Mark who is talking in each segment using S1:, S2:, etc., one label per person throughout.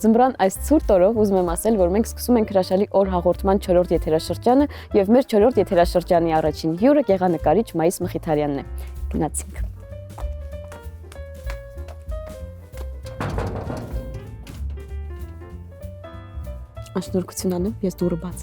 S1: Ձմռան այս ցուրտ օրով ուզում եմ ասել, որ մենք սկսում ենք հրաշալի օր հաղորդման 4-րդ եթերաշրջանը եւ մեր 4-րդ եթերաշրջանի առաջին հյուրը գեղանկարիչ Մայիս Մխիթարյանն է։ Գնացինք։ Շնորհակալություն անեմ, ես դուրը բաց։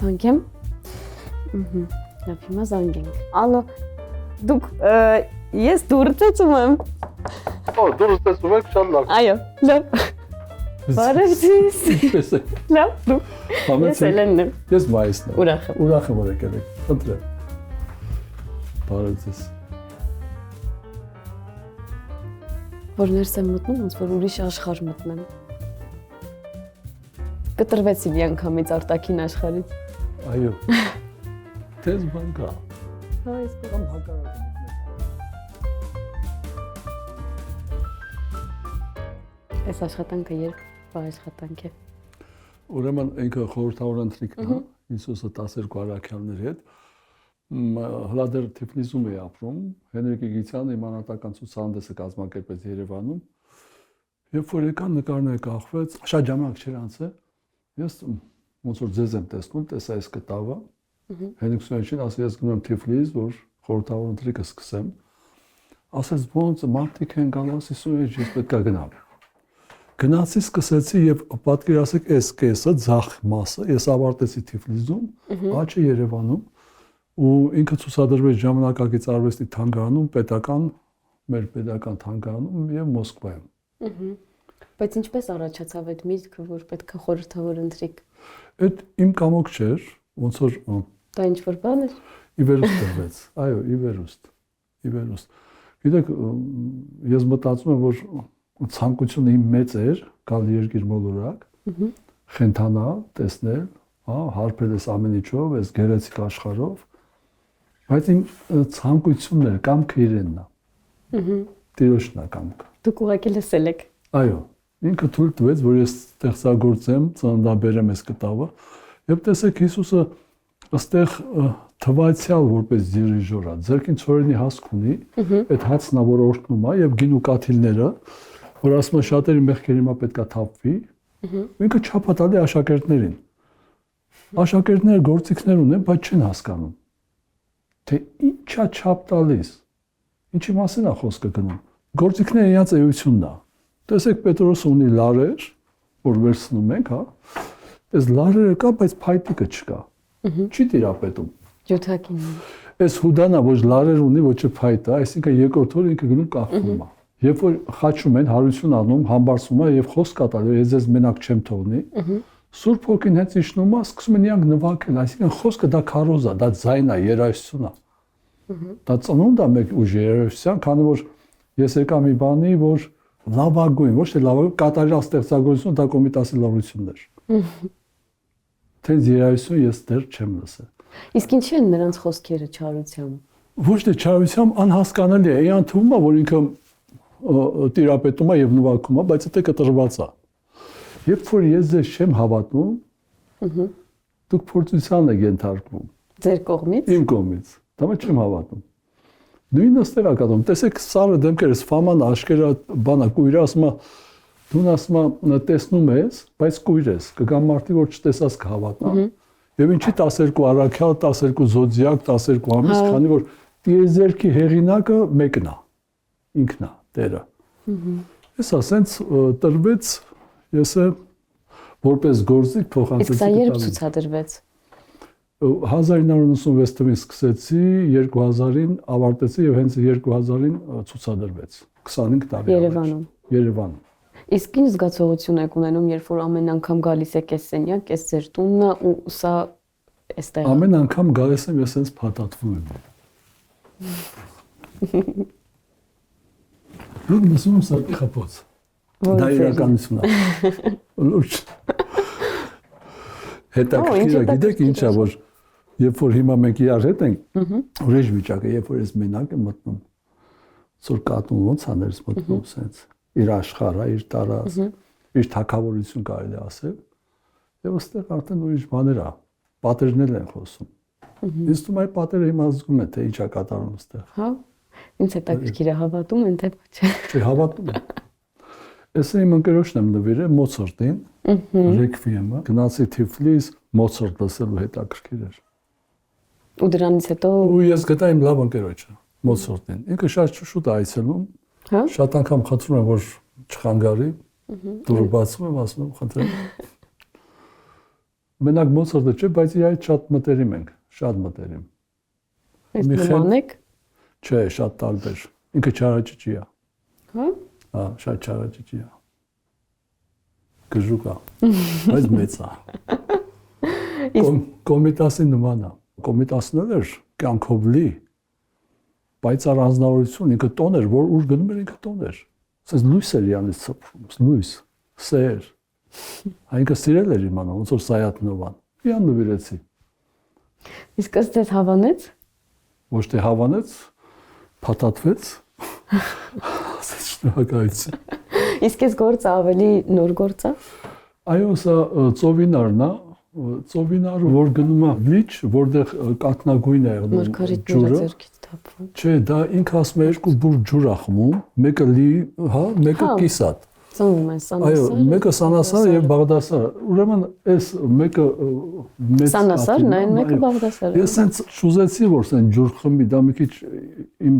S1: Զանգեմ։ Լավ, հիմա զանգենք։ Ալո, դուք ես դուրս ծեծում եմ։
S2: Օ, դուրս ծեծում եք, շատ լավ։
S1: Այո, լավ։ Բարև ձեզ։
S2: Ինչպես եք։
S1: Լավ, դուք։ Ես Էլենն եմ։
S2: Ես Մայիսն եմ։
S1: Ուրախ եմ։
S2: Ուրախ եմ, որ եկել եք։ Խնդրեմ։ Բարև ձեզ։
S1: Որ ներս եմ մտնում, ոնց որ ուրիշ աշխարհ մտնեմ։ Կտրվեցի մի անգամից արտաքին աշխարհից։
S2: Այո։ Տես բան կա։
S1: Հա, ես
S2: Կամ հակառակը։
S1: Այս աշխատանքը երբ աշխատանք է։
S2: Ուրեմն ինքը խորհրդավոր ընթրիքն է, Հիսուսը 12 առաքյալների հետ։ Հլադեր Թիֆլիսում է ապրում, Հենրիկ Իգիթյանը իմանալական ցուցահանդեսը կազմակերպեց Երևանում։ Երբ որ եկան նկարները կախվեց, շատ ժամանակ չէր անցել։ Ես ոնց որ ձեզ եմ տեսնում, տեսա այս կտավը։ Հենրիկ Սոյանչին ասել ես գնում եմ Թիֆլիս, որ խորհրդավոր ընթրիքը սկսեմ։ Ասեց ոնց մարդիկ են գալիս, Սոյանչ ես պետք է գնամ։ Գնացի, սկսեցի եւ պատկերացեք այս կեսը, ձախ մասը, ես ավարտեցի Թիֆլիսում, աճը Երևանում ու ինքը ցուցադրվեց ժամանակակից արվեստի թանգարանում, մեր պետական թանգարանում եւ Մոսկվայում։
S1: Բայց ինչպես առաջացավ այդ միտքը, որ պետք է խորհրդավոր ընթրիք։
S2: Այդ իմ կամոք չէր, ոնց որ
S1: Դա ինչ որ բան էր։
S2: ի վերուստ տրվեց։ Այո, ի վերուստ։ Գիտեք, ես մտածում եմ, որ ցանկությունը իմ մեծ էր գալ երկիր մոլորակ, խենթանալ, տեսնել, հարբել ես ամեն ինչով, այս գեղեցիկ աշխարհով, բայց իմ ցանկությունն էր, կամքը իրենն է։ Տիրոջն է կամքը։
S1: Դուք ուղղակի լսել եք։
S2: Այո, ինքը թույլ տվեց, որ ես ստեղծագործեմ, ծննդաբերեմ այս կտավը, եւ տեսեք Հիսուսը այստեղ թվացial որպես դիրիժոր է, ձերքին ծորենի հասք ունի, այդ հացն է, որ օրհնում է եւ գին ու կաթիլները, որ ասում են շատերի մեղքերի հիմա պետքա թափվի, ինքը չափատալի աշակերտներին։ Աշակերտները գործիքներ ունեն, բայց չեն հասկանում, թե ինչա չափ տալիս, ինչի մասին է խոսքը գնում։ Գործիքները իրաց էությունն է։ Տեսեք Պետրոսը ունի լարեր, որ վերցնում ենք, հա։ Այս լարերը կա, բայց փայտիկը չկա։ Չի տիրապետում։
S1: Ջութակին։
S2: Այս Հուդանա ոչ լարեր ունի, ոչ փայտ է, այսինքն երկրորդ օրը ինքը գնում կախվում է։ Երբ որ խաչում են, հարություն անում, համբարձում է եւ խոսք կատարում, ես ձեզ մենակ չեմ թողնի։ Սուրբ Հոգին հենց իջնում է, սկսում են իրանք նվագել, այսինքն խոսքը դա քարոզ է, դա ձայն է, երաժշտություն է։ Դա ծնունդ է մեկ ուժ երաժշտության, քանի որ ես եկա մի բանի, որ լավագույն, ոչ թե լավագույն, կատարյալ ստեղծագործություն դա կոմիտասի լավություններ։ Թե երաժշտություն ես դեռ չեմ լսել։
S1: Իսկ ինչի են նրանց խոսքերը չարությամբ։
S2: Ոչ թե չարությամբ անհասկանալի է, այն թվում է, որ ինքը տիրապետում է եւ նվագում է, բայց դա կտրված է։ Երբ որ ես ձեզ չեմ հավատում, դուք փորձության եք ենթարկվում։
S1: Ձեր կողմից։
S2: Իմ կողմից։ Դա չեմ հավատում։ Նույնը ստեղ է կատարվում։ Տեսեք սարը դեմքերս ֆաման աշկերա բանա կույրը ասում է դու ասում է տեսնում ես, բայց կույր ես։ Կգան մարդիկ որ չտեսած կհավատնա։ Եվ ինչի 12 առաքյալ, 12 զոդիակ, 12 ամիս, քանի որ տիեզերքի հեղինակը մեկն է։ Ինքն է, Տերը։ Ես ասենց տրվեց, ես որպես գործիք փոխանցեցի։
S1: Իսկ սա երբ ցուցադրվեց։
S2: 1996 թվականին սկսեցի, 2000-ին ավարտեցի եւ հենց 2000-ին ցուցադրվեց։ 25 տարի
S1: Երևանում։
S2: Երևանում։
S1: Իսկ ինչ զգացողություն եք ունենում, երբ որ ամեն անգամ գալիս եք այս սենյակ, այս ձեր տունն ու սա այստեղ։
S2: Ամեն անգամ գալիս եմ, ես հենց փաթաթվում եմ։ Դուք մսում սարքի խփոց։ Դա իրականություն է։ Լուրջ։ Հետաքրքիր է, գիտեք ինչ է, որ երբ որ հիմա մենք իրար հետ ենք, ուրիշ վիճակ է, երբ որ ես մենակ եմ մտնում, ծոր կատուն ոնց աներս մտնում սենց, իր աշխարհը, իր տարած, իր թակավորություն կարելի ասել, եւ այստեղ արդեն ուրիշ բաներ է, պատերներ են խոսում։ Ինձ թվում է այդ պատերը հիմա զգում է, թե ինչ է կատարում այստեղ։
S1: Հա, ինձ հետաքրքիր է հավատում են, թե ոչ։
S2: Չէ, հավատում եմ։ Ես իմ ընկերոջն եմ նվիրել Մոցարտին, Ռեքվիեմը, գնացի Թիֆլիս, Մոցարտ լսելու հետաքրքիր էր։
S1: Ու դրանից հետո
S2: Ու ես գտա իմ լավ ընկերոջը, Մոցարտին։ Ինքը շատ շուտ է այցելում,
S1: հա,
S2: շատ անգամ խնդրում եմ, որ չխանգարի, դուրս բացում եմ, ասում եմ, խնդրեմ։ Մենակ Մոցարտը չէ, բայց իր այդ շատ մտերիմ ենք, շատ մտերիմ։
S1: ես
S2: մի խել-
S1: նման եք,
S2: Չէ, շատ տարբեր։ Ինքը չարաճճի է։
S1: հա,
S2: Հա, շատ չարաճճի է։ Գժուկ է, բայց մեծ է։ Կոմիտասի նման է։ Կոմիտասն էր կյանքով լի, բայց առանձնավորություն, ինքը տոն էր, որ ուր գնում էր ինքը տոն էր։ Ասես լույս էր իրանից ծփում, լույս, սեր։ Այնքը սիրել էր իմանում, ոնց որ Սայաթնովան։ Իրան նվիրեցի։
S1: իսկ ըստ ձեզ հավանեց։
S2: Ոչ թե հավանեց, փաթաթվեց։ Ասես շնորհակալություն։
S1: Իսկ այս գործը ավելի նոր գործ է։
S2: Այո, սա ծովինարն է, ծովինարը, որ գնում է լիճ, որտեղ կաթնագույն է եղնում
S1: Մարգարիտները ձեռքից թափվում։
S2: Չէ, դա ինքը ասում է երկու բուր ջուր է խմում, մեկը լի, հա, մեկը
S1: Հա։
S2: կիսատ։
S1: Ծնվում են
S2: Այո,
S1: Սանասարը։
S2: մեկը Սանասարը եւ Բաղդասարը։ Ուրեմն այս մեկը մեծ
S1: Սանասարն է, այն մեկը
S2: այո։
S1: Բաղդասարը։
S2: Ես սենց շուզեցի, որ սեն ջուր խմի, դա մի քիչ իմ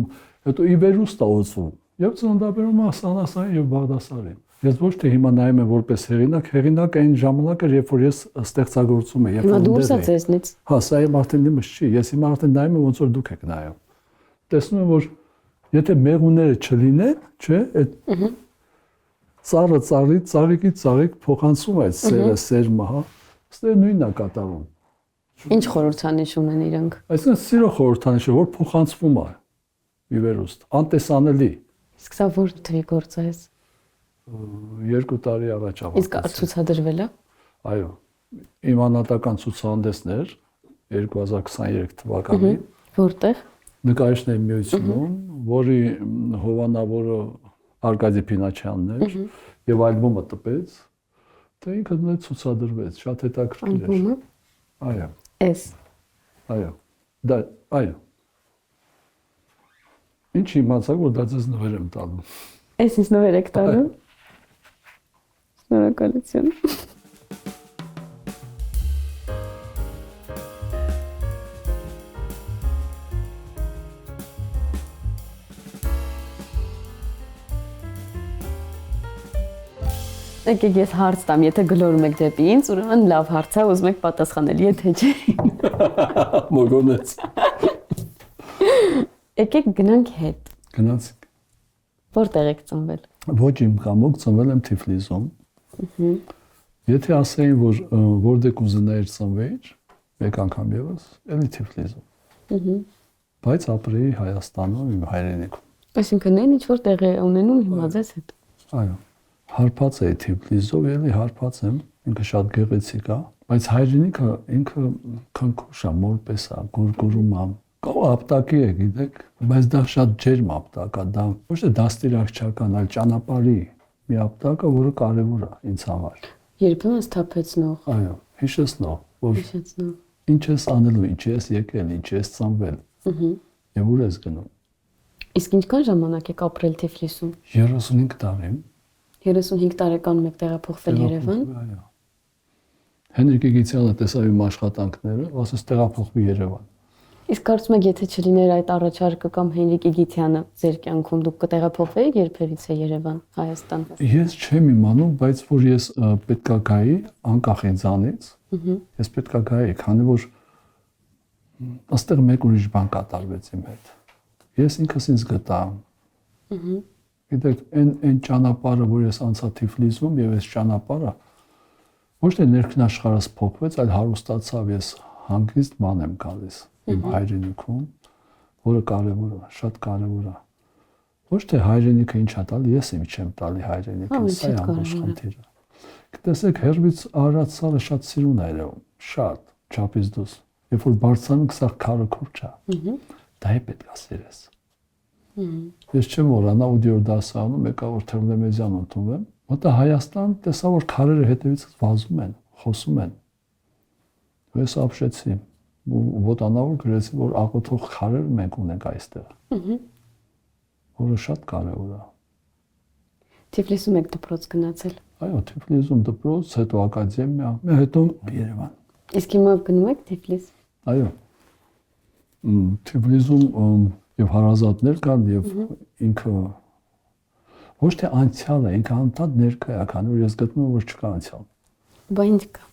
S2: հետո ի վերուստ է ուզում։ Եվ ծննդաբերում է Սանասարին եւ Բաղդասարին։ Ես ոչ թե հիմա նայում եմ որպես հեղինակ այն ժամանակ էր, երբ որ ես ստեղծագործում եմ, երբ
S1: Հիմա
S2: որ
S1: դուրս է
S2: ուներ էի։
S1: ձեզնից։
S2: Հա, սա իմ արդեն իմս չի։ Ես հիմա արդեն նայում եմ ոնց որ դուք եք նայում։ Տեսնում եմ, որ եթե մեղուները չլինեն, չէ, այդ ծառը ծառից, ծաղիկից ծաղիկ փոխանցում է սերը, սերմը, հա։ Ստե նույնն է կատարում։
S1: Ինչ խորհրդանիշ ունեն իրանք։
S2: Այսինքն սիրո խորհրդանիշը, որ փոխանցվում է։ Ի վերուստ, անտեսանելի։
S1: Իսկ սա որ թվի գործ է։
S2: 2 տարի առաջ ավարտեցի։
S1: Իսկ ցուցադրվել է։
S2: Այո։ Իմ անհատական ցուցահանդեսն էր 2023 թվականին։
S1: Որտեղ։
S2: Նկարիչների միությունում, որի հովանավորը Արկադի Փինաչյանն էր եւ ալբոմը տպեց, դա ինքը դեռ ցուցադրվեց, շատ հետաքրքիր էր։
S1: Ալբոմը։
S2: Այո,
S1: Էս։
S2: այո։ Դա այո։ Ինչ իմացա, որ դա ձեզ նվեր եմ տալու։
S1: Էս ինձ նվեր եք տալու։ Շնորհակալություն։ Եկեք ես հարց տամ, եթե գլորում եք դեպի ինձ, ուրեմն լավ հարց է, ուզում եք պատասխանել, եթե չէ։
S2: Մոգոնեց։
S1: Եկեք գնանք հետ։
S2: Գնացինք։
S1: Որտեղ եք ծնվել։
S2: Ոչ իմ կամոք ծնվել եմ Թիֆլիսում։ Եթե ասեին, որ որտեղ կուզենայիր ծնվեիր, մեկ անգամ եւս, էլի Թիֆլիսում։ Բայց ապրեի Հայաստանում, իմ հայրենիքում։
S1: Այսինքն այն ինչ որ տեղ է ունենում հիմա ձեզ հետ։
S2: Այո։ Հարբած էի Թիֆլիսով, էլի հարբած եմ, ինքը շատ գեղեցիկ է, բայց հայրենիքը ինքը քնքուշ է, մորպես է, գուրգուրում է։ Կա ապտակի է, գիտեք, բայց դա շատ ջերմ ապտակ է, դա ոչ թե դաստիարակչական, այլ ճանապարհի մի ապտակ է, որը կարևոր է ինձ համար։
S1: Երբեմն սթափեցնող,
S2: Այո, հիշեցնող, որ
S1: հիշեցնող։
S2: ինչ ես անելու, ինչ ես եկել, ինչ ես ծնվել։ Եվ ուր ես գնում։
S1: Իսկ ինչքան ժամանակ եք ապրել Թիֆլիսում։
S2: 35 տարի։
S1: 35 տարեկանում եք տեղափոխվել Երևան։
S2: Այո։ Հենրիկ Իգիթյանը տեսավ իմ աշխատանքները, ասես տեղափոխվի Երևան։
S1: Իսկ կարծում եք, եթե չլիներ այդ առաջարկը կամ Հենրիկ Իգիթյանը ձեր կյանքում դուք կտեղափոխվեիք երբևիցե Երևան, Հայաստան։
S2: Ես չեմ իմանում, բայց որ ես պետքա գայի անկախ ինձանից։ Ես պետքա գայի, քանի որ այստեղ մեկ ուրիշ բան կատարվեց իմ հետ։ Ես ինքս ինձ գտա։ Գիտեք, այն ճանապարհը, որ ես անցա Թիֆլիսում եւ այս ճանապարհը ոչ թե ներքնաշխարհս փոխվեց, այլ հարուստացավ, ես հանգիստ ման եմ գալիս իմ հայրենիքում, որը կարևոր է, շատ կարևոր է։ Ոչ թե հայրենիքը ինչ է տալի, ես եմ չեմ տալի հայրենիքին, սա է ամբողջ խնդիրը։ Տեսեք, հերվից արած սարը շատ սիրուն է երևում, շատ, չափից դուրս։ երբ որ բարձրանում սա քարը քուրճա։ Դա է պետք է սերես։ Ես չեմ որանա 8-րդ դասարանում եկա որ Թերմոմեզյան ընդունվեմ, մտա Հայաստան տեսա որ քարերը հետևից վազում են, խոսում են։ Ես ապշեցի, ոտանավոր գրեցի որ աղոթող քարեր մենք ունենք այստեղ։ Որը շատ կարևոր է։
S1: Թիֆլիսում եք դպրոց գնացել։
S2: Այո, Թիֆլիսում դպրոց, հետո ակադեմիա, հետո Երևան։
S1: Իսկ հիմա գնում եք Թիֆլիս։
S2: Այո։ Թիֆլիսում եւ հարազատներ կան եւ ինքը ոչ թե անցյալը, ինքը անդադ ներկա է, քանի որ ես գտնում եմ որ չկա անցյալ։
S1: Բա ինչ կա։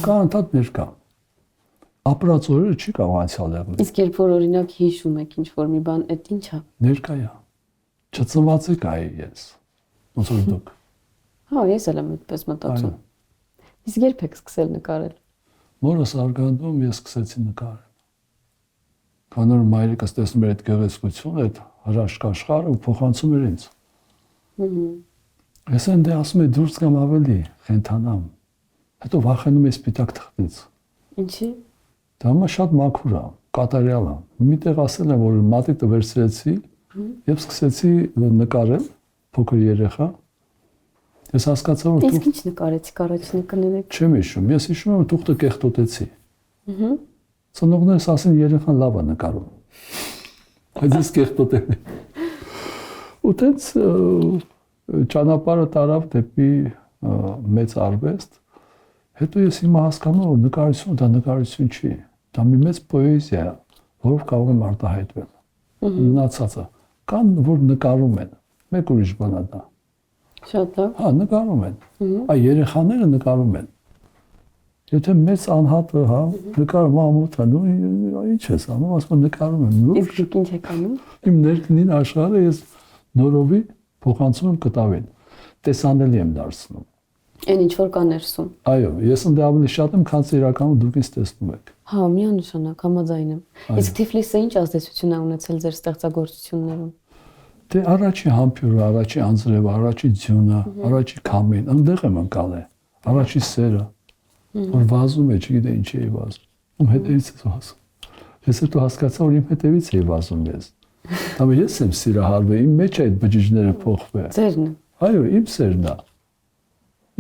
S2: Կա անդադ ներկա։ Ապրած օրերը չի կարող անցյալ եղնել։
S1: Իսկ երբ որ օրինակ հիշում եք ինչ որ մի բան, այդ ի՞նչ է։
S2: Ներկա է։ Չծնված եք այ ես։ Ոնց որ դուք։
S1: Հա, ես էլ եմ այդպես մտածում։ Իսկ երբ եք սկսել նկարել։
S2: Մորս արգանդում ես սկսեցի նկարել։ Քանի որ մայրիկս տեսնում էր այդ գեղեցկությունը, այդ հրաշք աշխարհը ու փոխանցում էր ինձ։ Ես ընդ ասում եմ դուրս գամ ավելի խենթանամ։ Հետո վախենում եմ սպիտակ թղթից։
S1: Ինչի։
S2: Դա մա շատ մաքուր է, կատարյալ է։ Միտեղ ասել եմ որ մատիտը վերցրեցի եւ սկսեցի նկարել փոքր երեխա։ Ես հասկացա որ
S1: Իսկ ինչ նկարեցիք առաջին կներեք։
S2: Չեմ հիշում, ես հիշում եմ թուղթը կեղտոտեցի։ Ծնողներս ասին երեխան լավ է նկարում։ Բայց ես կեղտոտել եմ։ Ու տենց ճանապարհը տարավ դեպի մեծ արվեստ։ Հետո ես հիմա հասկանում եմ որ նկարությունը դա նկարություն չի։ Դա մի մեծ պոեզիա է, որով կարող եմ արտահայտվել։ Մնացածը կան որ նկարում են, մեկ ուրիշ բան է դա։
S1: Շատ լավ։
S2: Հա, նկարում են։ Այ երեխաները նկարում են։ Եթե մեծ անհատը, հա, նկարում ամոթա, նո ինչ ես անում, ասում եմ նկարում եմ։
S1: Իսկ դուք ինչ եք անում։
S2: Իմ ներքին աշխարհը ես նորովի փոխանցում եմ կտավին։ Տեսանելի եմ դարձնում։
S1: Այն ինչ որ կա ներսում։
S2: Այո, ես ընդ ավելի շատ եմ, քան իրականում դուք ինձ տեսնում եք։
S1: Հա, միանշանակ համաձայն եմ։ Իսկ Թիֆլիսը ինչ ազդեցություն է ունեցել ձեր ստեղծագործություններում։
S2: Դե առաջի համբյուրը, առաջի անձրևը, առաջի ձյունը, առաջի քամին, այնտեղ եմ անցալը։ Առաջի սերը, որ վազում է, չգիտեմ ինչի է վազում։ Ում հետևից է վազում։ Ես հետո հասկացա, որ իմ հետևից է վազում ես։ Դա ես եմ սիրահարվել, իմ մեջ այդ բջիջները փոխվել։
S1: Ձերն է։
S2: Այո, իմ սերն է։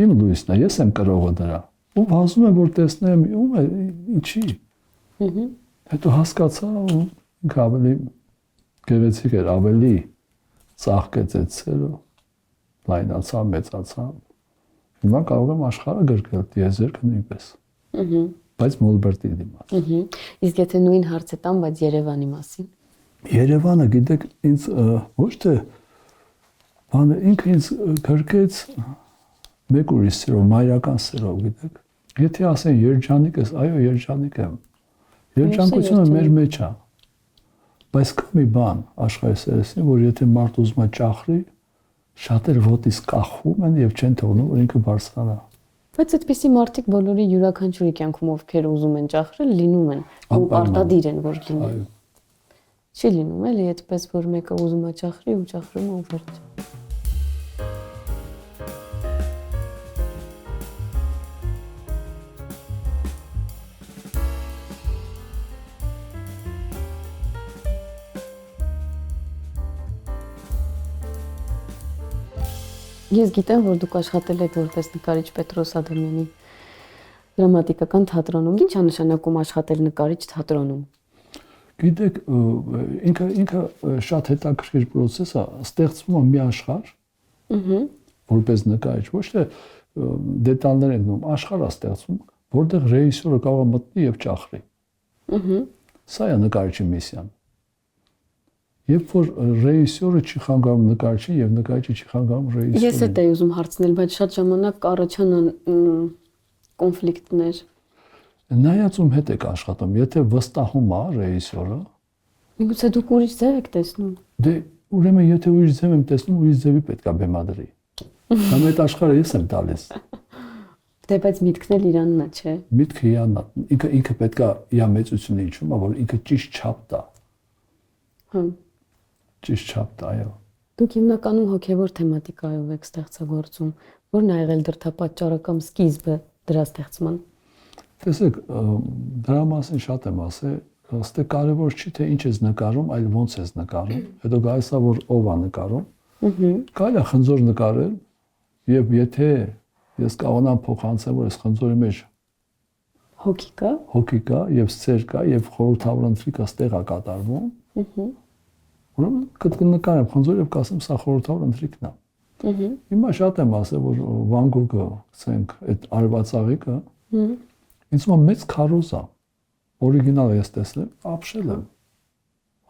S2: Իմ լույսն է, ես եմ կրողը դրա։ Ու վազում եմ, որ տեսնեմ, ում է, ինչի։ Հետո հասկացա, ու ինքը ավելի գեղեցիկ էր, ավելի ծաղկեց այդ սերը, լայնացավ, մեծացավ։ Հիմա կարող եմ աշխարհը գրկել, դիեզերքը նույնպես։ Բայց Մոլբերտի դիմաց։
S1: Իսկ եթե նույն հարցը տամ, բայց Երևանի մասին։
S2: Երևանը, գիտեք, ինձ ոչ թե բանը ինքը ինձ գրկեց մեկ ուրիշ սերով, մայրական սերով, գիտեք։ Եթե ասեն երջանիկ ես, այո, երջանիկ եմ։ Երջանկությունը մեր մեջ է։ Բայց կա մի բան աշխարհի սերեսին, որ եթե մարդ ուզում է ճախրի, շատեր ոտից կախում են եւ չեն թողնում, որ ինքը բարձրանա։
S1: Բայց այդպիսի մարդիկ բոլորի յուրաքանչյուրի կյանքում ովքեր ուզում են ճախրել, լինում են ու պարտադիր են որ լինեն։ Չի լինում էլի այդպես որ մեկը ուզում է ճախրի ու ճախրում է ու վերջ։ Ես գիտեմ, որ դուք աշխատել եք որպես նկարիչ Պետրոս Ադամյանի դրամատիկական թատրոնում։ Ինչ է նշանակում աշխատել նկարիչ թատրոնում։
S2: Գիտեք, ինքը շատ հետաքրքիր process է, ստեղծվում է մի աշխարհ, որպես նկարիչ, ոչ թե դետալներ են դնում, աշխարհ է ստեղծվում, որտեղ ռեժիսորը կարող է մտնի եւ ճախրի։ Սա է նկարիչի միսիան։ Երբ որ ռեժիսորը չի խանգարում նկարիչին եւ նկարիչը չի խանգարում ռեժիսորին։
S1: Ես էլ էի ուզում հարցնել, բայց շատ ժամանակ կառաջանան կոնֆլիկտներ։
S2: Նայած ում հետ եք աշխատում, եթե վստահում է ռեժիսորը,
S1: միգուցե դուք ուրիշ ձև եք տեսնում։
S2: Դե ուրեմն եթե ուրիշ ձև եմ տեսնում, ուրիշ ձևի պետք է բեմադրի։ Դա այդ աշխարհը ես եմ տալիս։
S1: Դե բայց միտքն էլ իրանն է, չէ։
S2: Միտքը իրանն է։ Ինքը պետք է իր մեծությունը իջում, որ ինքը ճիշտ չափ տա։
S1: Հա։
S2: Ճիշտ չափ տա, այո։
S1: Դուք հիմնականում հոգևոր թեմատիկայով եք ստեղծագործում, որն է եղել դրդապատճառը կամ սկիզբը դրա ստեղծման։
S2: Տեսեք, դրա մասին շատ եմ ասել, ըստե կարևոր չի թե ինչ ես նկարում, այլ ոնց ես նկարում։ Հետո գալիս է որ ով է նկարում։ Կարելի է խնձոր նկարել, եւ եթե ես կարողանամ փոխանցել, որ այս խնձորի մեջ հոգի կա եւ սեր կա եւ խորհրդավոր ընթրիկը ստեղ է կատարվում։ Ուրեմն կնկարեմ խնձոր եւ կասեմ սա խորհրդավոր ընթրիկն է։ Հիմա շատ եմ ասել, որ Վան Գոգը, ասենք, այդ արվածաղիկը ինձ թվում է մեծ քարոզ է։ Օրիգինալը ես տեսել, ապշել եմ։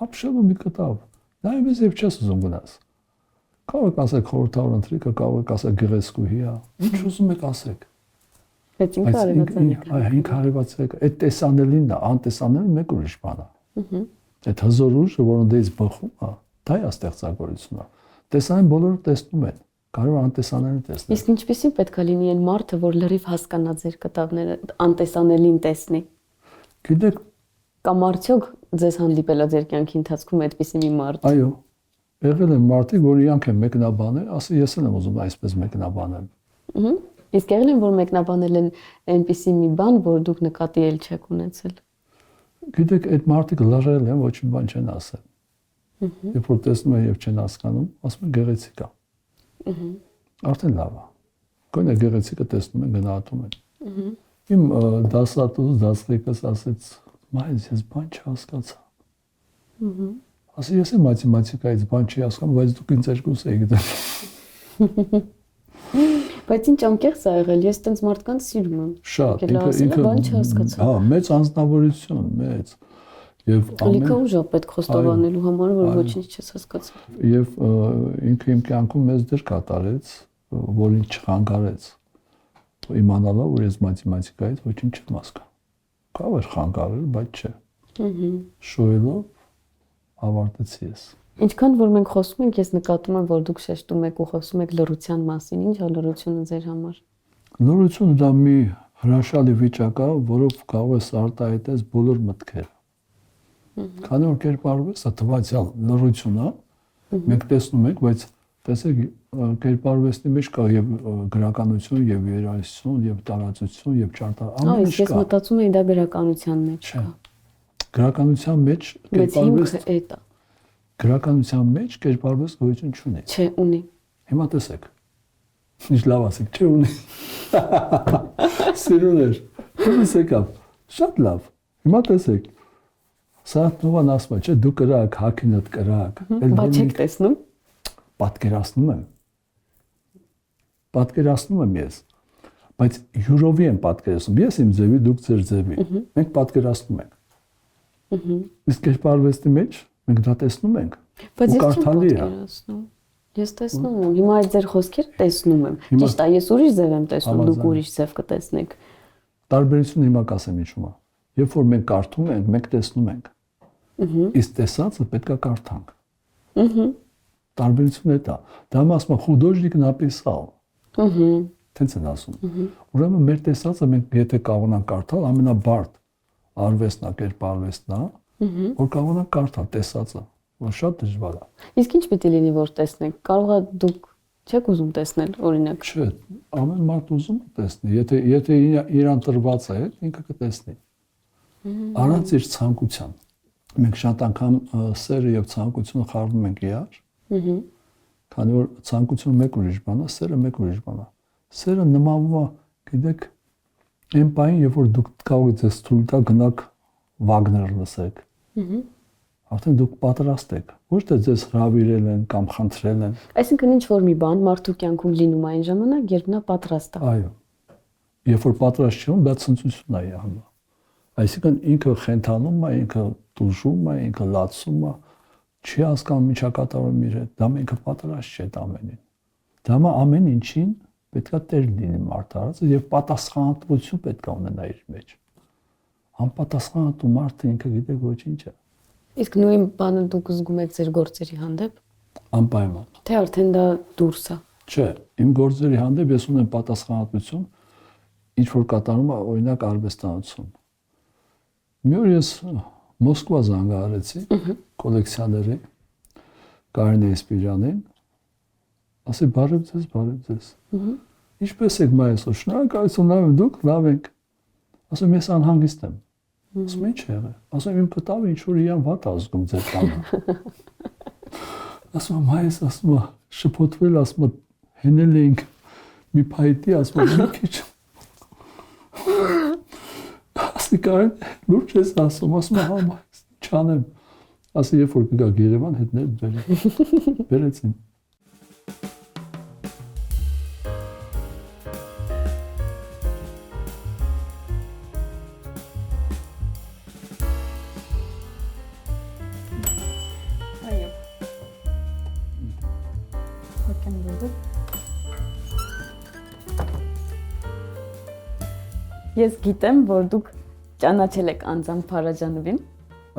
S2: Ապշելը մի կտավ։ Նայում ես եւ չես ուզում գնաս։ Կարող եք ասեք խորհրդավոր ընթրիկը, կարող եք ասեք գեղեցկուհի է։ Ինչ ուզում եք ասեք։
S1: Բայց ինքը
S2: արևածաղիկ։ Այդ տեսանելին է, անտեսանելը մեկ ուրիշ բան է։ Այդ հզոր ուժը, որոնց դից բխում է, դա է ստեղծագործությունը։ Տեսանեն բոլորը տեսնում են, կարող է անտեսանելին տեսնել։
S1: Իսկ ինչպեսին պետք է լինի այն մարդը, որ լրիվ հասկանա ձեր կտավները, անտեսանելին տեսնի։
S2: Գիտեք,
S1: կամ արդյոք ձեզ հանդիպել է ձեր կյանքի ընթացքում այդպիսի մի մարդ։
S2: Այո։ Եղել են մարդիկ, որ իրանք են մեկնաբանել, ասի ես եմ ուզում այսպես մեկնաբանել։
S1: Իսկ եղել են, որ մեկնաբանել են այնպիսի մի բան, որ դուք նկատի էլ չեք ունեցել։
S2: Գիտեք, այդ մարդիկ լռել են, ոչ մի բան չեն ասել։ Երբ որ տեսնում են եւ չեն հասկանում, ասում են գեղեցիկ է։ Արդեն լավ է։ Գոնե գեղեցիկը տեսնում են, գնահատում են։ Իմ դասատուս ասեց, «Մայր, ես բան չհասկացա»։ Ասի ես եմ մաթեմատիկայից բան չի հասկանում, բայց դուք ինձ երկուս եք գտել։
S1: Բայց ինչ անկեղծ է եղել, ես տենց մարդկանց սիրում եմ։
S2: Շատ, ինքը
S1: բան չհասկացա։
S2: Հա, մեծ անձնավորություն, մեծ։ Եվ
S1: լիքը ուժ է պետք խոստովանելու համար, որ ոչինչ չես հասկացել։
S2: Եվ ինքը իմ կյանքում մեծ դեր կատարեց, որ ինձ չխանգարեց։ Իմանալով, որ ես մաթեմատիկայից ոչինչ չեմ հասկանում։ Կարող էր խանգարել, բայց չէ։ Շոյելով ավարտեցի ես։
S1: Ինչքան որ մենք խոսում ենք, ես նկատում եմ, որ դուք շեշտում եք ու խոսում եք լռության մասին։ Ինչ է լռությունը ձեր համար։
S2: Լռությունը դա մի հրաշալի վիճակ է, որով կարող ես արտահայտես բոլոր մտքերը։ Քանի որ կերպարվեստը թվացial լռություն է, մենք տեսնում ենք, բայց տեսեք, կերպարվեստի մեջ կա եւ գրականություն, եւ երաժշտություն, եւ տարածություն, եւ ճարտարապետ, ամեն ինչ կա։
S1: Ես մտածում եմ դա գրականության մեջ կա։
S2: Գրականության մեջ
S1: կերպարվեստ
S2: Գրականության մեջ կերպարվեստ գոյություն չունի։
S1: Չէ, ունի։
S2: Հիմա տեսեք։ Ինչ լավ ասեք, չէ ունի։ Սիրուներ, դուք եկավ։ Շատ լավ։ Հիմա տեսեք։ Սարատնովան ասում է, չէ, դու կրակ, հակինդ կրակ։
S1: Բայց չեք տեսնում։
S2: Պատկերացնում եմ։ Պատկերացնում եմ ես։ Բայց յուրովի եմ պատկերացնում։ Ես իմ ձևի, դուք ձեր ձևի։ Մենք պատկերացնում ենք։ Իսկ կերպարվեստի մեջ մենք դա տեսնում ենք։
S1: Բայց ես չեմ պատկերացնում։ Ես տեսնում եմ։ Հիմա այդ ձեր խոսքերը տեսնում եմ։ Ճիշտ է, ես ուրիշ ձև եմ տեսնում, դուք ուրիշ ձև կտեսնեք։
S2: Տարբերությունը հիմա կասեմ ինչու՞մ է։ Երբ որ մենք կարդում ենք, մենք տեսնում ենք։ Իսկ տեսածը պետք է կարդանք։ Տարբերությունը դա։ Դա ասում է художник написал։ Տենց են ասում։ Ուրեմն մեր տեսածը մենք եթե կարողանանք կարդալ, ամենաբարդ արվեստն է, կերպարվեստն է, որ կարողանանք կարդալ տեսածը, որ շատ դժվար է։
S1: Իսկ ինչ պետք է լինի, որ տեսնենք։ Կարող է դուք չեք ուզում տեսնել, օրինակ։
S2: Չէ, ամեն մարդ ուզում է տեսնի։ Եթե իրան տրված է, ինքը կտեսնի։ Առանց իր ցանկության։ Մենք շատ անգամ սերը եւ ցանկությունը խառնում ենք իրար։ Քանի որ ցանկությունը մեկ ուրիշ բան է, սերը մեկ ուրիշ բան է։ Սերը նմանվում է, գիտեք, այն բանին, երբ որ դուք կարող եք ցույց տալ գնաք Վագներ լսեք։ Արդեն դուք պատրաստ եք։ Ոչ թե ձեզ հրավիրել են կամ խնդրել են։
S1: Այսինքն ինչ որ մի բան մարդու կյանքում լինում այն ժամանակ, երբ նա պատրաստ է։
S2: Այո։ Երբ որ պատրաստ չի, դա ցնծություն է անում։ Այսինքն ինքը խենթանում է, ինքը տուժում է, ինքը լացում է, չի հասկանում ինչա կատարում իր հետ, դա ինքը պատրաստ չէ ամենին։ Դա ամեն ինչին պետքա տեր լինի մարդարածը եւ պատասխանատվություն պետքա ունենա իր մեջ։ Անպատասխանատու մարդը ինքը գիտեք ոչինչ է։
S1: Իսկ նույն բանը դուք զգում եք ձեր գործերի հանդեպ։
S2: Անպայման։
S1: Թե արդեն դա դուրս է։
S2: Չէ, իմ գործերի հանդեպ ես ունեմ պատասխանատվություն, ինչ որ կատարում է օրինակ արվեստանոցում։ Մի օր ես Մոսկվա զանգահարեցի կոլեկցիոների Կարինե Սպիրյանին, ասի բարև ձեզ։ Ինչպես եք մայիսո, շնորհակալություն, լավ եմ, դուք լավ եք։ Ասում ես անհանգիստ եմ։ Ասում ինչ եղել։ Ասում իմ կտավը ինչ որ իրան վատ ազգում ձեր տանը։ Ասում հայս ասում շփոթվել ասում հենել էինք մի փայտի ասում մի քիչ ասիկար լուրջ ես ասում հա չանեմ ասի երբ որ կգա Երևան հետներ բերեցին
S1: Ես գիտեմ, որ դուք ճանաչել եք անձամբ Փարաջանովին։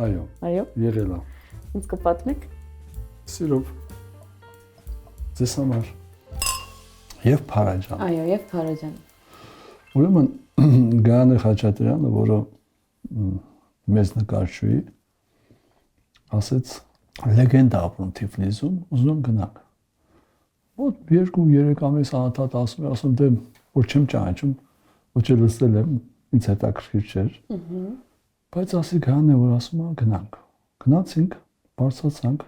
S2: Այո։
S1: Այո։
S2: Եղել է։
S1: Ինձ կպատնեք։
S2: Սիրով։ Ձեզ համար։ Եվ Փարաջան։
S1: Այո, եւ Փարաջան։
S2: Ուրեմն Գայանե Խաչատրյանը, որը մեծ նկարչուհի, ասեց լեգենդա ապրում Թիֆլիսում, ուզում գնանք։ Ոտ 2-3 ամիս անընդհատ ասում դե որ չեմ ճանաչում ոչ էլ լսել եմ, ինձ հետաքրքիր չէր։ Բայց ասի Գայանե որ ասում է գնանք։ Գնացինք, բարձրացանք։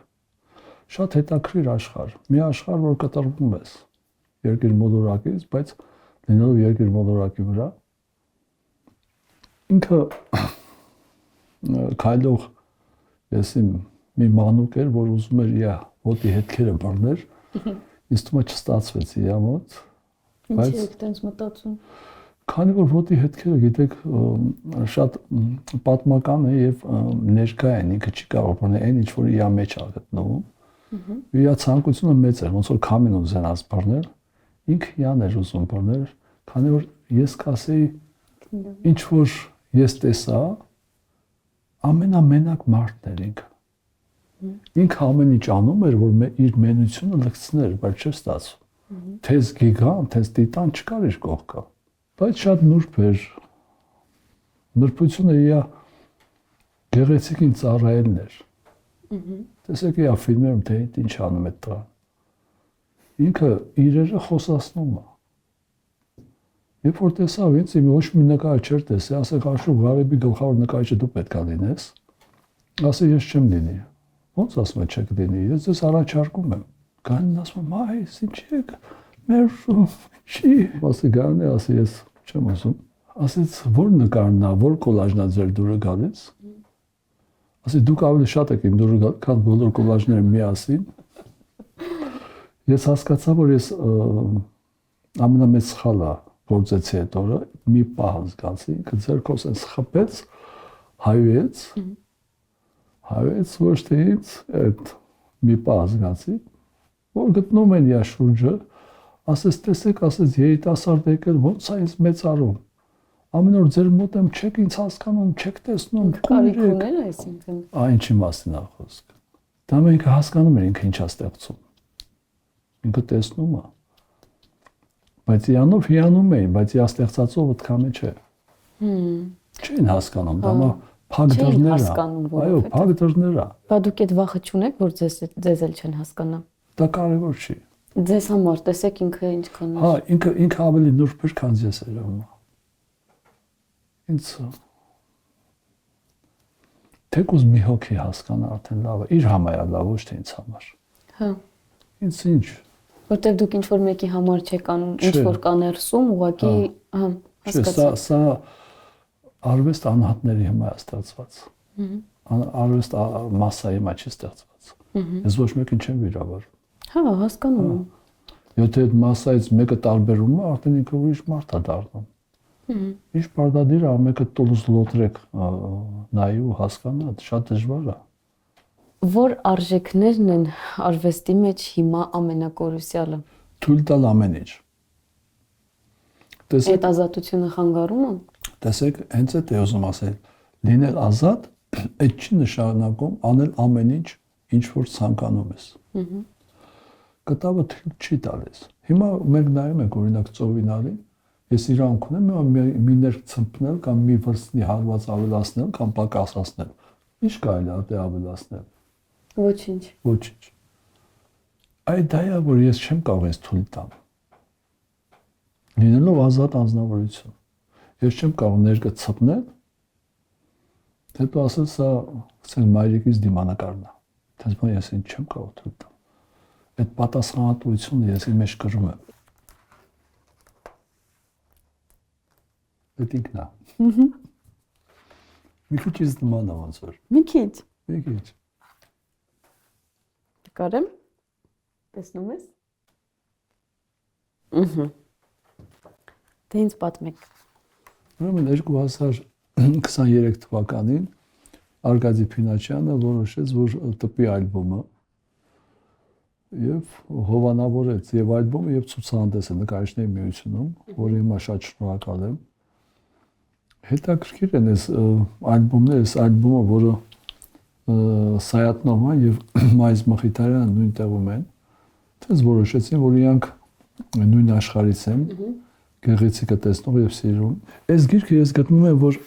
S2: Շատ հետաքրքիր աշխարհ։ Մի աշխարհ, որ կտրվում ես երկիր մոլորակից, բայց լինելով երկիր մոլորակի վրա ինքը քայլող եսիմ մի մանուկ էր, որ ուզում էր իր ոտի հետքերը բռներ։ Ինձ թվում է չստացվեց իր մոտ։
S1: Բայց ինչ եք տենց մտածում։
S2: Քանի որ ոտի հետքերը գիտեք շատ պատմական է եւ ներկա են, ինքը չի կարող բռնել այն ինչ որ իր մեջ ա գտնվում։ Իր ցանկությունը մեծ էր, ոնց որ քամին ուզենաց բռնել, ինքը իրան էր ուզում բռնել, քանի որ ես կասեի ինչ որ ես տեսա ամենամենակ մարդն էր ինքը։ Ինքը ամեն ինչ անում էր, որ իր մենությունը լցներ, բայց չէ ստացվում։ Թեզ գիգանտ, թեզ տիտան չկար իր կողքը։ Բայց շատ նուրբ էր։ Նուրբությունը իր գեղեցիկին ծառայելն էր։ Տեսեք իր ֆիլմերում թե ինչ անում է տղան։ Ինքը իրերը խոսացնում է։ Երբ որ տեսավ ինձ, իմ ոչ մի նկար չէր տեսել, ասեք Աշոտ Ղարեբի գլխավոր նկարիչը դու պետք է լինես։ Ասե ես չեմ լինի։ Ոնց ասում եք չեք լինի։ Ես ձեզ առաջարկում եմ։ Գանին ասում է, այս ինչ եք մերժում։ Չի, ասի Գայանե, ասի ես չեմ ասում։ Ասեց որ նկարն է, որ կոլաժնա ձեր դուրը գալիս։ Ասի դուք ավելի շատ եք իմ դուրը գալ, քան բոլոր կոլաժները միասին։ Ես հասկացա, որ ես ամենամեծ սխալը գործեցի այդ օրը, մի պահ զգացի, ինքը ձեռքով sense խփեց, հայոց ոչ թե ինձ, այդ մի պահ զգացի, որ գտնում են իր շուրջը, ասես տեսեք, ասես երիտասարդ եկել, ոնց է ինձ մեծարում։ Ամեն օր ձեր մոտ եմ, չեք ինձ հասկանում, չեք տեսնում,
S1: կարիք ուներ այսինքն։
S2: Ինչի մասին է խոսքը։ Դա մենք հասկանում ենք ինքը ինչա ստեղծում։ Ինքը տեսնում է։ Բայց իրանով հիանում էին, բայց իրա ստեղծածով այդքանը չէ։ Չեն հասկանում, դա փակ դռներ է։ Այո, փակ դռներ է։
S1: Բա դուք այդ վախը չունեք, որ ձեզ էլ չեն հասկանա։
S2: Դա կարևոր չի։
S1: Ձեզ համար տեսեք ինքը ինչքան։
S2: Հա, ինքը ավելի նուրբ էր, քան ես երևում։ Ինձ թեկուզ մի հոգի հասկանա արդեն լավ է, իր համար է լավ, ոչ թե ինձ համար։
S1: Հա։
S2: Ինձ ինչ։
S1: Որտեվ դուք ինչ որ մեկի համար չեք անում, ինչ որ կաներսում, ուղղակի, հա, հասկացա։
S2: Սա արվեստ անհատների հիմա է ստեղծված։ Արվեստ մասսայի մեջ է ստեղծված։ Ես ոչ մեկին չեմ վիրավորում։
S1: Հա, հասկանում եմ։
S2: Եթե այդ մասսայից մեկը տարբերում է, արդեն ինքը ուրիշ մարդ է դառնում։ Ինչ բարդադիր է, մեկը տոլուս լոտրեք նայի ու հասկանա, շատ դժվար է։
S1: Որ արժեքներն են արվեստի մեջ հիմա ամենակորուսյալը։
S2: Թույլ տալ ամեն ինչ։
S1: Այդ ազատությունը խանգարում է։
S2: Տեսեք, հենց այդ է ուզում ասել, լինել ազատ, այդ չի նշանակում անել ամեն ինչ, ինչ որ ցանկանում ես։ Կտավը թույլ չի տալիս։ Հիմա մենք նայում ենք օրինակ ծովինալին, ես իրանք ունեմ մի ներք ցմփնել կամ մի վրձնի հարված ավելացնել կամ պակասացնել։ Ինչ կարելի է դե ավելացնել։
S1: Ոչինչ։
S2: Ոչինչ։ Այդ դա է, որ ես չեմ կարող ինձ թույլ տամ։ Լինելով ազատ անձնավորություն։ ես չեմ կարող ներկը ցպնել, հետո ասել սա ասենք մայրիկից դիմանկարն է։ Դες բան ես ինձ չեմ կարող թույլ տալ։ Այդ պատասխանատվությունը ես իմ մեջ կրում եմ։ Դա ինքն է։ Մի քիչ is նման է ոնց որ։
S1: Մի քիչ։
S2: Մի քիչ։
S1: Կարեմ։ Տեսնում ես։ Դե ինձ պատմեք։
S2: Ուրեմն 2023 թվականին Արգադի Փինաչյանը որոշեց, որ տպի ալբոմը եւ հովանավորեց եւ ալբոմը եւ ցուցահանդեսը նկարիչների միությունում, որի հիմա շատ շնորհակալ եմ։ Հետաքրքիր են այս ալբոմը, որը Սայատնովը եւ Մայիս Մխիթարյանը նույն տեղում են, դες որոշեցին, որ իրանք նույն աշխարհից են, գեղեցիկը տեսնող եւ սիրում։ Այս գիրքը ես գտնում եմ, որ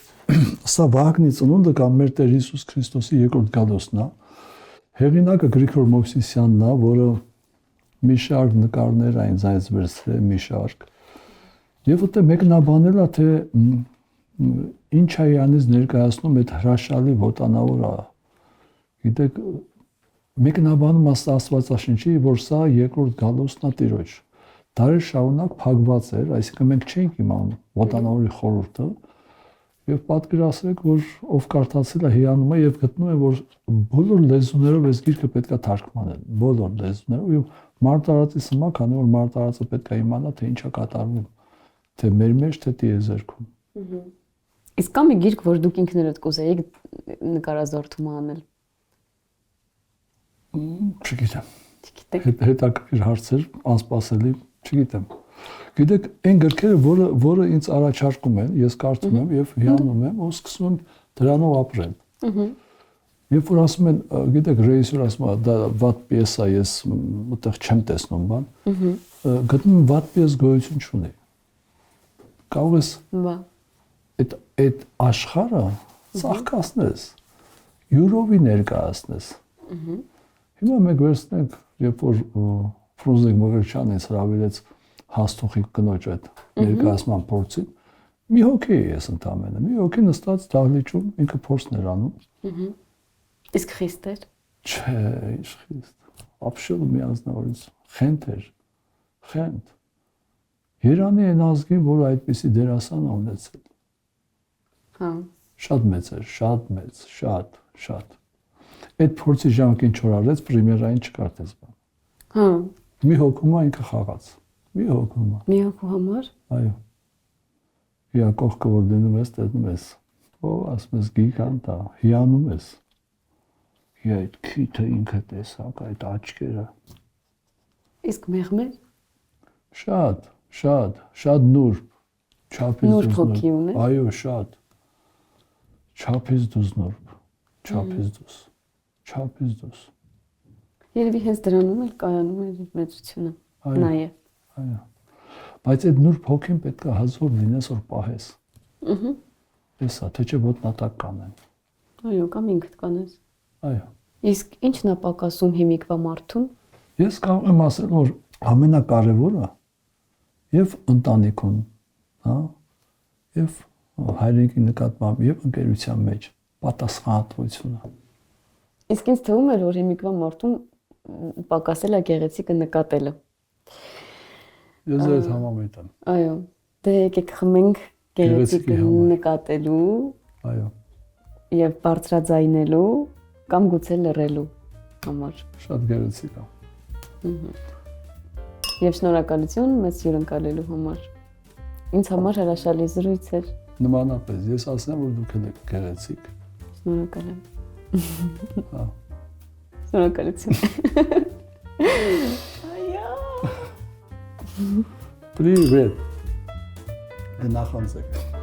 S2: սա Վագնի ծնունդը կամ մեր Տեր Հիսուս Քրիստոսի երկրորդ գալուստն է։ Հեղինակը Գրիգոր Մովսիսյանն է, որը մի շարք նկարներ այն ձայնից վերցրել, մի շարք։ Եվ ուտե մեկնաբանել է, թե ինչ է իրանից ներկայացնում այդ հրաշալի ոտանավորը։ Գիտեք, մեկնաբանում Աստվածաշնչի, որ սա երկրորդ գալուստն է Տիրոջ։ Դարեր շարունակ փակված էր, այսինքն մենք չէինք իմանում ոտանավորի խորհուրդը։ Եվ պատկերացրեք, որ ով կարդացել է հիանում է եւ գտնում է, որ բոլոր լեզուներով այս գիրքը պետքա թարգմանել, բոլոր լեզուներով եւ մարտարացի սմա, քանի որ մարտարացը պետքա իմանա, թե ինչ է կատարվում, թե մեր մեջ, թե տիեզերքում։
S1: Իսկ կա մի գիրք, որ դուք ինքներդ կուզեիք նկարազարդում անել։
S2: Չգիտեմ։
S1: Չգիտեք։
S2: Հետաքրքիր հարցեր, անսպասելի, չգիտեմ։ Գիտեք, այն գրքերը, որը ինձ առաջարկում են, ես կարդում եմ եւ հիանում եմ, ու սկսում եմ դրանով ապրել։ Երբ որ ասում են, գիտեք, ռեժիսորը ասում է, դա վատ պիես է, ես այդտեղ չեմ տեսնում բան, գտնում եմ վատ պիես գոյություն չունի։ Կարող ես այդ աշխարհը ծաղկացնես, յուրովի ներկայացնես։ Հիմա մենք վերցնենք, երբ որ Ֆրունզիկ Մղրչյանը ինձ հրավիրեց հաստուխի կնոջ այդ ներկայացման փորձին, մի հոգի է ես ընդամենը, մի հոգի նստած դահլիճում ինքը փորձն էր անում։
S1: Իսկ խիստ էր։
S2: Չէ, ինչ խիստ։ Ապշելը միանձնավորից խենթ էր։ Խենթ։ Երանի այն ազգին, որ այդպիսի դերասան ունեցել։
S1: Հա։ Շատ
S2: մեծ էր, շատ մեծ, շատ։ Այդ փորձի ժամկին չորարեց, պրեմիերային չկարդեց բան։
S1: Հա։
S2: Մի հոգումա ինքը խաղաց։ Մի հոգումա։
S1: Մի հոգու համար։
S2: Այո։ Իա կողքը որ դնում ես, տեսնում ես։ Ո՞վ ասում ես գիգանտ է, հիանում ես։ Իա այդ քիթը ինքը տեսակ, այդ աչքերը։
S1: Իսկ մեղմեր։
S2: Շատ նուրբ, չափից
S1: նուրբ հոգի ունի։
S2: Այո, շատ։ Չափից դուս նուրբ, չափից դուս։
S1: Երևի հենց դրանում էլ կայանում է մեծությունը։ Նաև։
S2: Այո։ Բայց այդ նուրբ հոգին պետք է հազոր լինես, որ պահես։ Էսա, թե չէ ոտնատակ կանեն։
S1: Այո, կամ ինքդ կանես։
S2: Այո։
S1: Իսկ ի՞նչն է պակասում հիմիկվա մարդուն։
S2: Ես կարող եմ ասել, որ ամենակարևորը եւ ընտանիքում, հա, եւ հայրենիքի նկատմամբ եւ ընկերության մեջ պատասխանատվությունը։
S1: Իսկ ինձ թվում է, որ հիմիկվա մարդուն պակասել է գեղեցիկը նկատելը։
S2: Ես այդ համամիտ եմ։
S1: Այո։ Դե եկեք խմենք գեղեցիկը նկատելու։
S2: Այո։
S1: Եվ բարձրաձայնելու կամ գուցե լռելու համար։
S2: Շատ գեղեցիկ է։
S1: Եվ շնորհակալություն մեզ հյուրընկալելու համար։ Ինձ համար հրաշալի զրույց էր։
S2: Նմանապես, ես ասեմ, որ դուք եք գեղեցիկ։
S1: Շնորհակալ եմ։
S2: Հա։
S1: Շնորհակալություն։
S2: Привет. Նախանձեք։